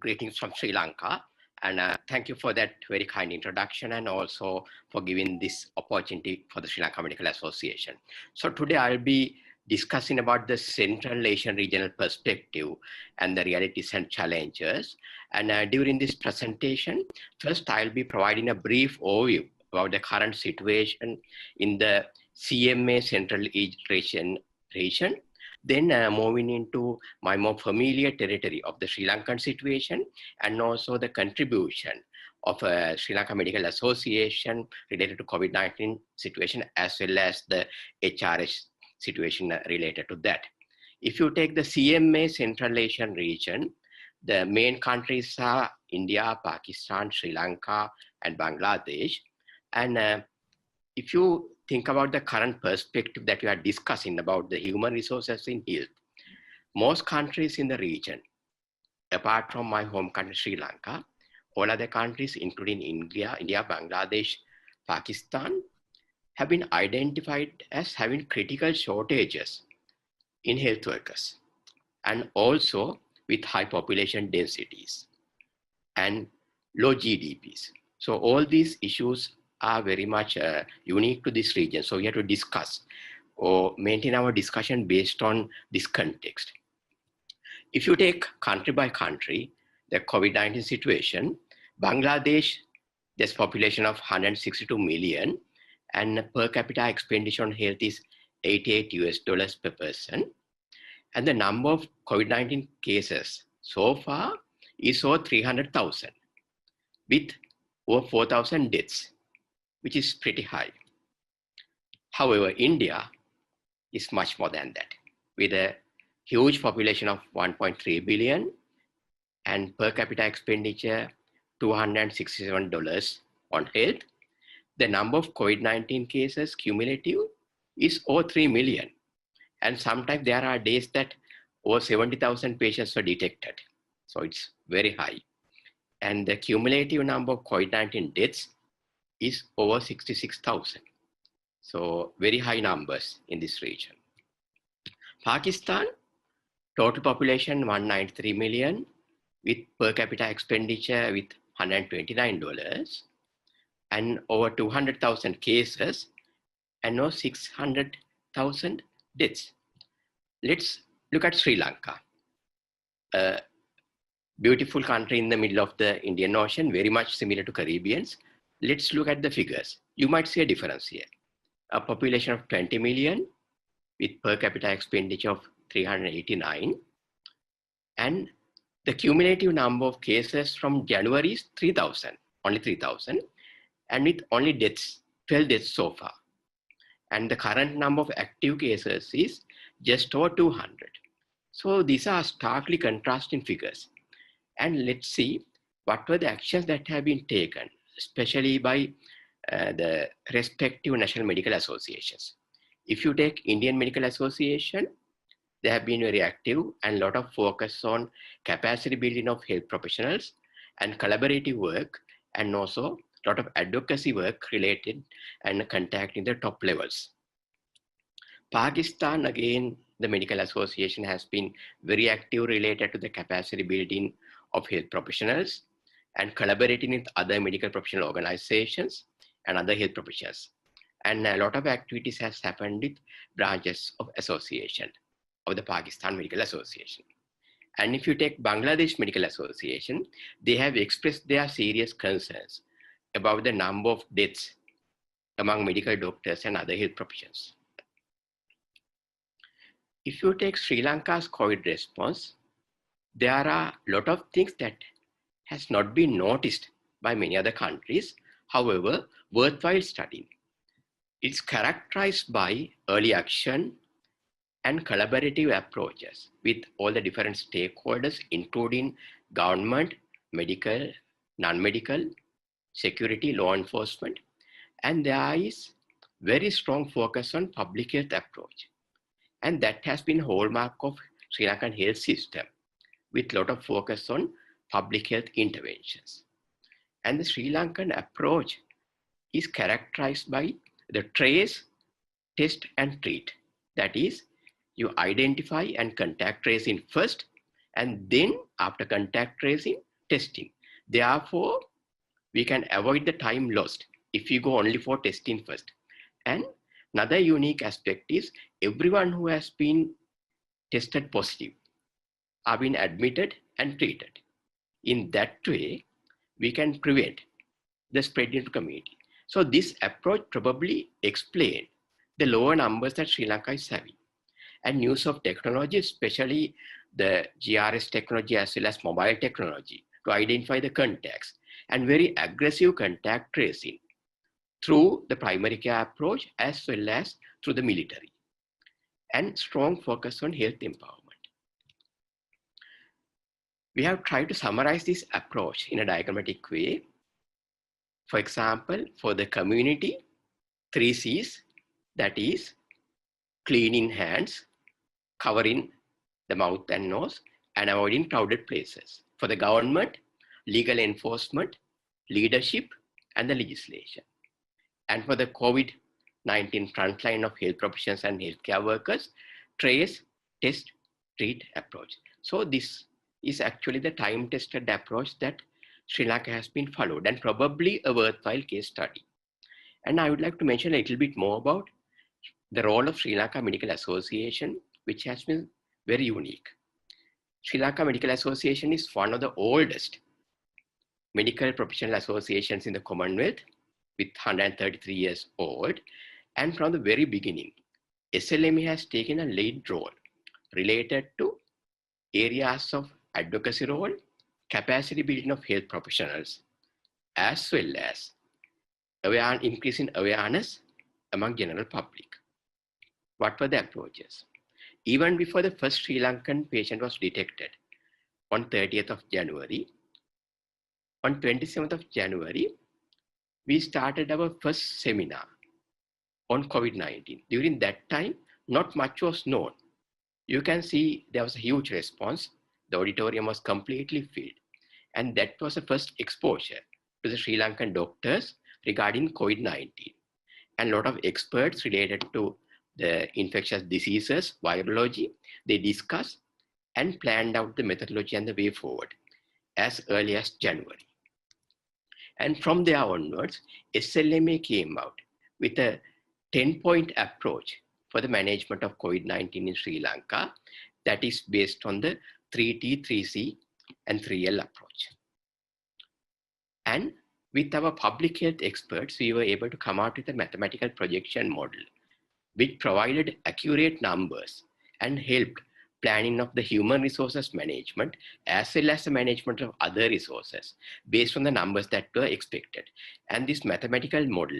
greetings from Sri Lanka. And thank you for that very kind introduction and also for giving this opportunity for the Sri Lanka Medical Association. So today I'll be discussing about the Central Asian regional perspective and the realities and challenges. And during this presentation, first I'll be providing a brief overview about the current situation in the CMA Central Asian region. Then moving into my more familiar territory of the Sri Lankan situation and also the contribution of Sri Lanka Medical Association related to COVID-19 situation as well as the HRS situation related to that. If you take the CMA Central Asian region, the main countries are India, Pakistan, Sri Lanka, and Bangladesh. And if you think about the current perspective that we are discussing about the human resources in health, most countries in the region, apart from my home country, Sri Lanka, all other countries, including India, Bangladesh, Pakistan, have been identified as having critical shortages in health workers and also with high population densities and low GDPs. So all these issues are very much unique to this region. So we have to discuss or maintain our discussion based on this context. If you take country by country, the COVID-19 situation, Bangladesh, there's population of 162 million and per capita expenditure on health is $88 per person. And the number of COVID-19 cases so far is over 300,000 with over 4,000 deaths, which is pretty high. However, India is much more than that, with a huge population of 1.3 billion and per capita expenditure $267 on health. The number of COVID-19 cases cumulative is over 3 million. And sometimes there are days that over 70,000 patients were detected. So it's very high. And the cumulative number of COVID-19 deaths is over 66,000. So very high numbers in this region. Pakistan, total population 193 million with per capita expenditure with $129 and over 200,000 cases and now 600,000 deaths. Let's look at Sri Lanka. A beautiful country in the middle of the Indian Ocean, very much similar to Caribbeans. Let's look at the figures. You might see a difference here. A population of 20 million with per capita expenditure of 389. And the cumulative number of cases from January is 3,000, only 3,000. And with only deaths, 12 deaths so far. And the current number of active cases is just over 200. So these are starkly contrasting figures. And let's see what were the actions that have been taken, especially by the respective national medical associations. If you take Indian Medical Association, they have been very active and a lot of focus on capacity building of health professionals and collaborative work and also a lot of advocacy work related and contacting the top levels. Pakistan, again, the medical association has been very active related to the capacity building of health professionals and collaborating with other medical professional organizations and other health professionals. And a lot of activities has happened with branches of association of the Pakistan Medical Association. And if you take Bangladesh Medical Association, they have expressed their serious concerns about the number of deaths among medical doctors and other health professions. If you take Sri Lanka's COVID response, there are a lot of things that has not been noticed by many other countries, however, worthwhile studying. It's characterized by early action and collaborative approaches with all the different stakeholders, including government, medical, non-medical, security, law enforcement, and there is very strong focus on public health approach. And that has been a hallmark of Sri Lankan health system with a lot of focus on public health interventions. And the Sri Lankan approach is characterized by the trace, test and treat. That is, you identify and contact tracing first, and then after contact tracing, testing. Therefore, we can avoid the time lost if we go only for testing first. And another unique aspect is everyone who has been tested positive are being admitted and treated. In that way, we can prevent the spread into community. So this approach probably explains the lower numbers that Sri Lanka is having. And use of technology, especially the GRS technology as well as mobile technology, to identify the contacts and very aggressive contact tracing through the primary care approach as well as through the military, and strong focus on health empowerment. We have tried to summarize this approach in a diagrammatic way. For example, for the community, 3 C's, that is cleaning hands, covering the mouth and nose, and avoiding crowded places. For the government, legal enforcement, leadership, and the legislation. And for the COVID-19 frontline of health professionals and healthcare workers, trace, test, treat approach. So this is actually the time-tested approach that Sri Lanka has been followed, and probably a worthwhile case study. And I would like to mention a little bit more about the role of Sri Lanka Medical Association, which has been very unique. Sri Lanka Medical Association is one of the oldest medical professional associations in the Commonwealth, with 133 years old. And from the very beginning, SLMA has taken a lead role related to areas of advocacy role, capacity building of health professionals, as well as increasing awareness among general public. What were the approaches? Even before the first Sri Lankan patient was detected on 30th of January, on 27th of January, we started our first seminar on COVID-19. During that time, not much was known. You can see there was a huge response. The auditorium was completely filled. And that was the first exposure to the Sri Lankan doctors regarding COVID-19. And a lot of experts related to the infectious diseases, virology, they discussed and planned out the methodology and the way forward as early as January. And from there onwards, SLMA came out with a 10-point approach for the management of COVID-19 in Sri Lanka that is based on the 3T, 3C, and 3L approach. And with our public health experts, we were able to come out with a mathematical projection model which provided accurate numbers and helped planning of the human resources management as well as the management of other resources based on the numbers that were expected. And this mathematical model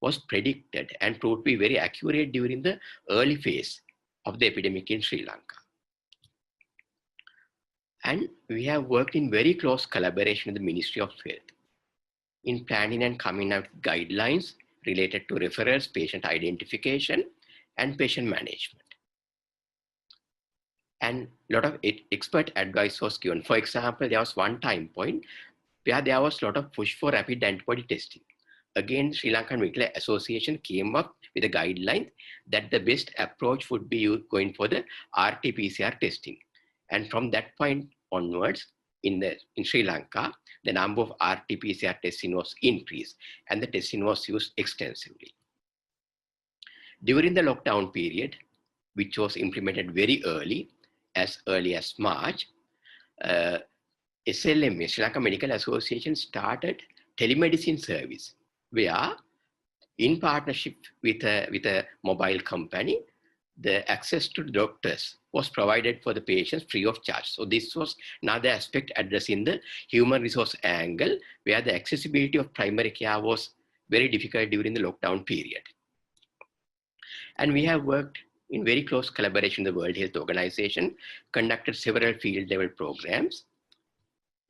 was predicted and proved to be very accurate during the early phase of the epidemic in Sri Lanka. And we have worked in very close collaboration with the Ministry of Health in planning and coming out with guidelines related to referrals, patient identification, and patient management. And a lot of expert advice was given. For example, there was one time point where there was a lot of push for rapid antibody testing. Again, Sri Lankan Medical Association came up with a guideline that the best approach would be going for the RT-PCR testing. And from that point onwards, in Sri Lanka, the number of RT-PCR testing was increased and the testing was used extensively. During the lockdown period, which was implemented very early as March, SLMA, Sri Lanka Medical Association, started telemedicine service where, in partnership with a mobile company, the access to doctors was provided for the patients free of charge. So this was another aspect addressing the human resource angle, where the accessibility of primary care was very difficult during the lockdown period. And we have worked in very close collaboration with the World Health Organization, conducted several field level programs,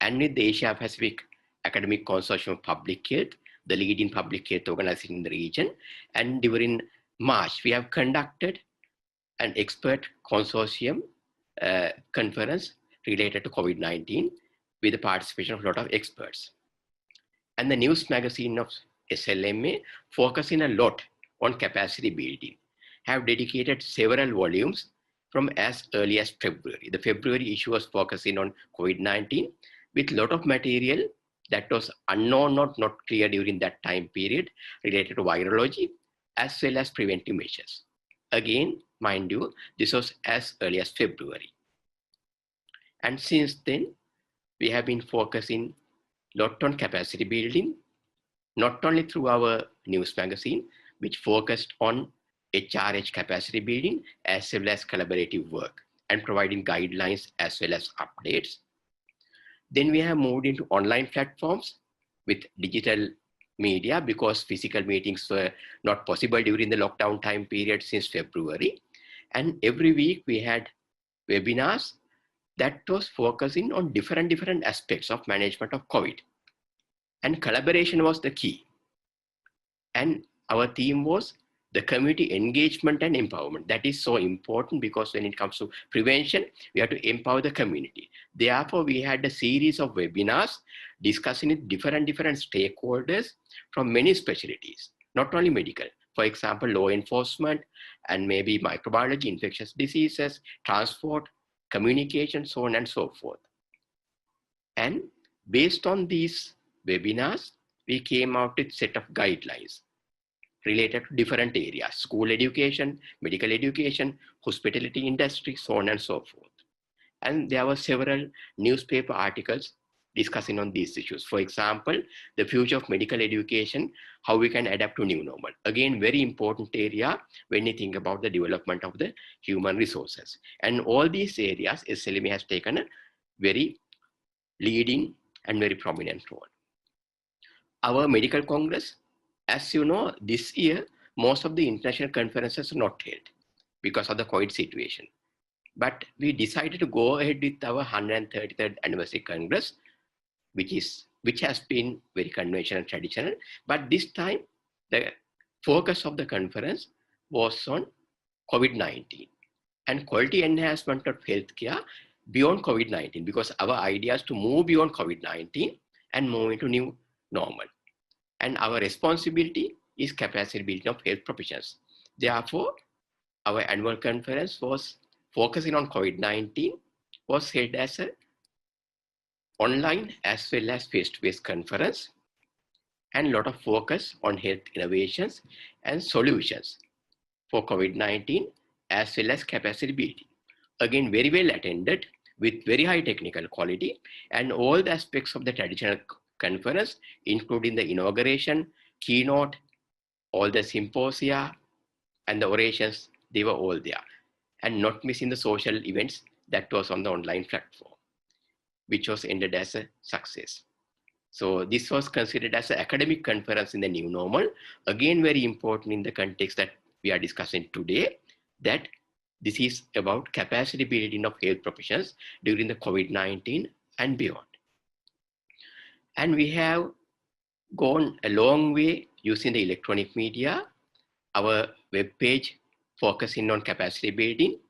and with the Asia Pacific Academic Consortium of Public Health, the leading public health organization in the region. And during March, we have conducted an expert consortium conference related to COVID-19 with the participation of a lot of experts. And the news magazine of SLMA, focusing a lot on capacity building, have dedicated several volumes from as early as February. The February issue was focusing on COVID-19. with a lot of material that was unknown or not clear during that time period related to virology as well as preventive measures. Again, mind you, this was as early as February. And since then, we have been focusing a lot on capacity building, not only through our news magazine, which focused on HRH capacity building as well as collaborative work and providing guidelines as well as updates. Then we have moved into online platforms with digital media because physical meetings were not possible during the lockdown time period since February. And every week we had webinars that was focusing on different aspects of management of COVID. And collaboration was the key. And our theme was the community engagement and empowerment. That is so important because when it comes to prevention, we have to empower the community. Therefore, we had a series of webinars discussing with different stakeholders from many specialties, not only medical. For example, law enforcement and maybe microbiology, infectious diseases, transport, communication, so on and so forth. And based on these webinars, we came out with a set of guidelines related to different areas: school education, medical education, hospitality industry, so on and so forth. And there were several newspaper articles discussing on these issues. For example, the future of medical education, how we can adapt to new normal. Again, very important area when you think about the development of the human resources. And all these areas, SLMA has taken a very leading and very prominent role. Our medical congress, as you know, this year, most of the international conferences are not held because of the COVID situation. But we decided to go ahead with our 133rd anniversary congress, which has been very conventional and traditional. But this time, the focus of the conference was on COVID-19 and quality enhancement of healthcare beyond COVID-19, because our idea is to move beyond COVID-19 and move into new normal. And our responsibility is capacity building of health professions. Therefore, our annual conference was focusing on COVID-19, was held as an online as well as face-to-face conference, and a lot of focus on health innovations and solutions for COVID-19 as well as capacity building. Again, very well attended with very high technical quality, and all the aspects of the traditional conference, including the inauguration, keynote, all the symposia, and the orations, they were all there. And not missing the social events that was on the online platform, which was ended as a success. So this was considered as an academic conference in the new normal. Again, very important in the context that we are discussing today, that this is about capacity building of health professions during the COVID-19 and beyond. And we have gone a long way using the electronic media, our web page focusing on capacity building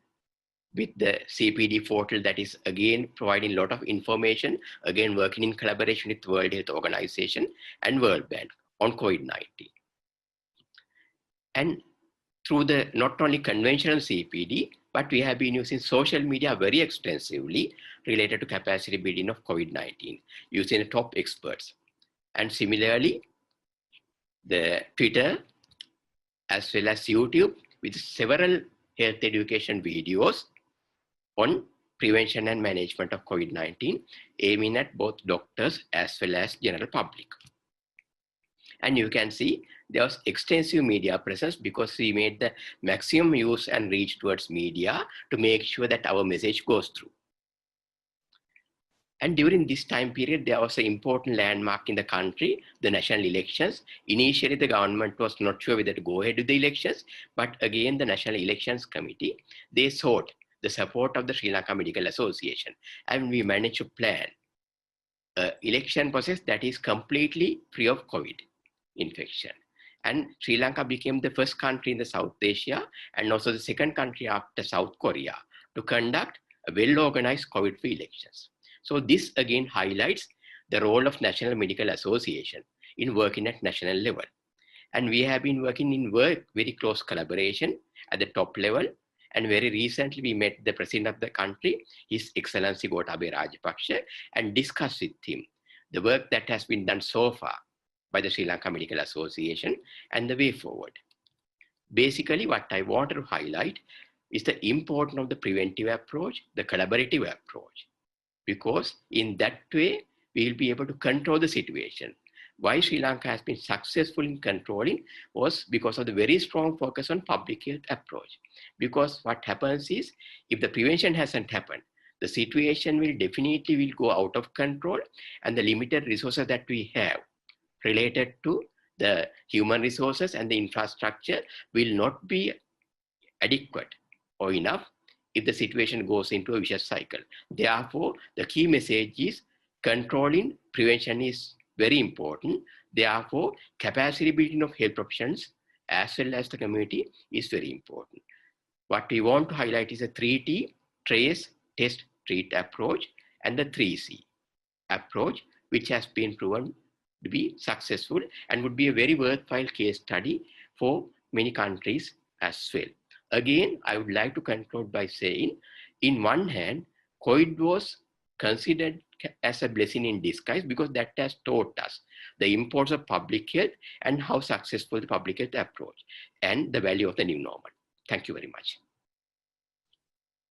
with the CPD portal that is again providing a lot of information, again working in collaboration with World Health Organization and World Bank on COVID-19. And through the not only conventional CPD, but we have been using social media very extensively related to capacity building of COVID-19, using the top experts. And similarly, the Twitter as well as YouTube with several health education videos on prevention and management of COVID-19, aiming at both doctors as well as general public. And you can see there was extensive media presence because we made the maximum use and reach towards media to make sure that our message goes through. And during this time period, there was an important landmark in the country, the national elections. Initially, the government was not sure whether to go ahead with the elections, but again, the National Elections Committee, they sought the support of the Sri Lanka Medical Association, and we managed to plan an election process that is completely free of COVID infection. And Sri Lanka became the first country in the South Asia and also the second country after South Korea to conduct a well-organized COVID-free elections. So this again highlights the role of National Medical Association in working at national level. And we have been working in very close collaboration at the top level And very recently, we met the president of the country, His Excellency Gotabaya Rajapaksa, and discussed with him the work that has been done so far by the Sri Lanka Medical Association and the way forward. Basically, what I want to highlight is the importance of the preventive approach, the collaborative approach, because in that way, we will be able to control the situation. Why Sri Lanka has been successful in controlling was because of the very strong focus on public health approach. Because what happens is, if the prevention hasn't happened, the situation will definitely go out of control, and the limited resources that we have related to the human resources and the infrastructure will not be adequate or enough if the situation goes into a vicious cycle. Therefore, the key message is controlling prevention is very important. Therefore, capacity building of health professions as well as the community is very important. What we want to highlight is a 3T, trace, test, treat approach, and the 3C approach, which has been proven to be successful and would be a very worthwhile case study for many countries as well. Again, I would like to conclude by saying, in one hand, COVID was considered as a blessing in disguise because that has taught us the importance of public health and how successful the public health approach and the value of the new normal. Thank you very much.